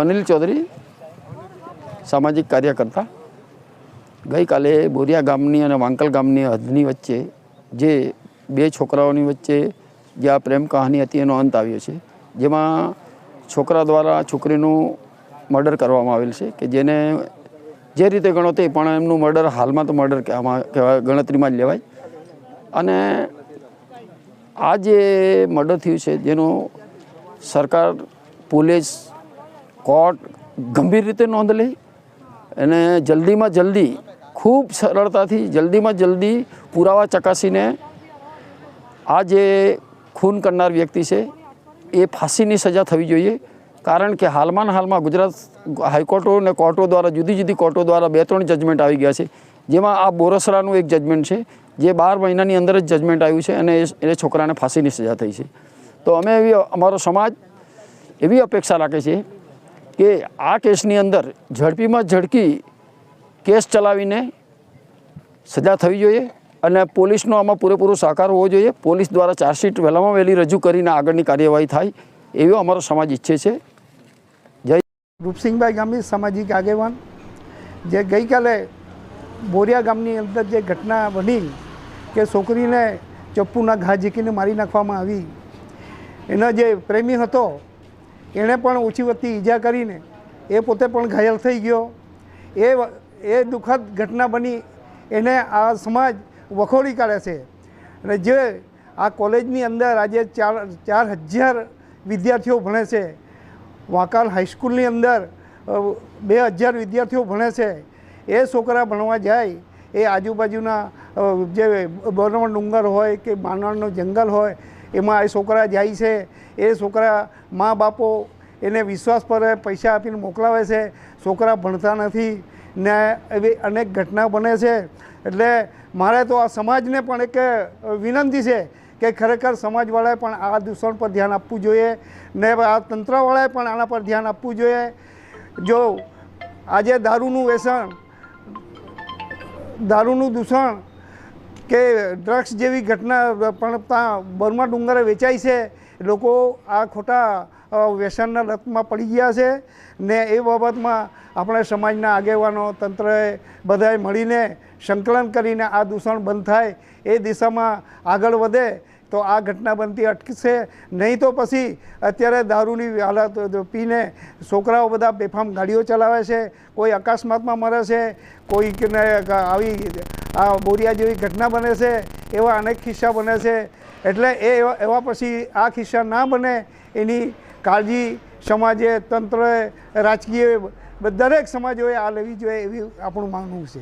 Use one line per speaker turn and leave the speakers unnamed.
अनिल चौधरी सामाजिक कार्यकर्ता गई काले बोरिया गामनी और वांकल गामनी हदनी वच्चे जे बे छोकराओनी वच्चे ज्यां प्रेम कहानी हती एनो अंत आव्यो छे, जेमां छोकरा द्वारा छोकरीनुं मर्डर करवामां आवेल छे के जेने जे रीते गणो ते पण एमनुं मर्डर हालमां तो मर्डर कहेवाय गणतरीमां ज लेवाय। अने आ जे मर्डर थयुं छे जेनो सरकार पुलिस कोर्ट गंभीर रीते नोंध ले अने जल्दी में जल्दी खूब सरलताथी जल्दी में जल्दी पुरावा चकासीने आ जे खून करनार व्यक्ति है ये फांसीनी सजा थवी जोईए। कारण के हाल में गुजरात हाईकोर्टों ने कोर्टों द्वारा जुदी जुदी कोर्टों द्वारा 2-3 जजमेंट आई गया है, जेमां आ बोरसरानुं एक जजमेंट है जे 12 महीनानी अंदर ज जजमेंट आव्युं छे अने ए छोकराने फांसीनी सजा थई छे। तो अमे एवी अमारो समाज एवी अपेक्षा राखे छे कि आ केसनी अंदर झड़पी में झड़की केस चलावीने सजा थवी जोईए अने पोलीसनो आमां पूरेपूरो सहकार होवो जोईए। पोलीस द्वारा चार्जशीट वहेलामां वहेली रजू करीने आगळनी कार्यवाही थाय एवो अमारो समाज इच्छे छे। जय
रूपसिंहभाई गामी सामाजिक आगेवान जे गई काले बोरिया गामनी अंदर जे घटना बनी के छोकरीने चप्पूना घा झीकीने मारी नाखवामां आवी, एनो जे प्रेमी हतो एणे पण ओછી વધતી ઈજા કરીને એ પોતે પણ ઘાયલ થઈ ગયો। એ દુઃખદ ઘટના બની એને આ સમાજ વખોડી કાઢે છે અને જે આ કોલેજની અંદર આજે 4,000 વિદ્યાર્થીઓ ભણે છે, વાંકાલ હાઈસ્કૂલની અંદર 2,000 વિદ્યાર્થીઓ ભણે છે। એ છોકરા ભણવા જાય એ આજુબાજુના જે બરવણ ડુંગર હોય કે માનવનો જંગલ હોય એમાં એ છોકરા જાય છે। એ છોકરા મા બાપો એને વિશ્વાસ પર પૈસા આપીને મોકલાવે છે, છોકરા ભણતા નથી ને એવી અનેક ઘટના બને છે। એટલે મારે તો આ સમાજને પણ એક વિનંતી છે કે ખરેખર સમાજવાળાએ પણ આ દૂષણ પર ધ્યાન આપવું જોઈએ ને આ તંત્રવાળાએ પણ આના પર ધ્યાન આપવું જોઈએ। જો આજે દારૂનું વ્યસન, દારૂનું દૂષણ કે ડ્રગ્સ જેવી ઘટના પણ બર્મા ડુંગરે વેચાય છે, લોકો આ ખોટા વ્યસનના લતમાં પડી ગયા છે ને એ બાબતમાં આપણે સમાજના આગેવાનો તંત્રએ બધાએ મળીને સંકલન કરીને આ દૂષણ બંધ થાય એ દિશામાં આગળ વધે તો આ ઘટના બનતી અટકશે। નહીં તો પછી અત્યારે દારૂની હાલત પીને છોકરાઓ બધા બેફામ ગાડીઓ ચલાવે છે, કોઈ અકસ્માતમાં મરે છે, કોઈને આવી આ બોરિયા જેવી ઘટના બને છે, એવા અનેક કિસ્સા બને છે। એટલે એવા પછી આ કિસ્સા ના બને એની કાળજી સમાજે, તંત્રએ, રાજકીય દરેક સમાજોએ આ લેવી જોઈએ એવી આપણું માનવું છે।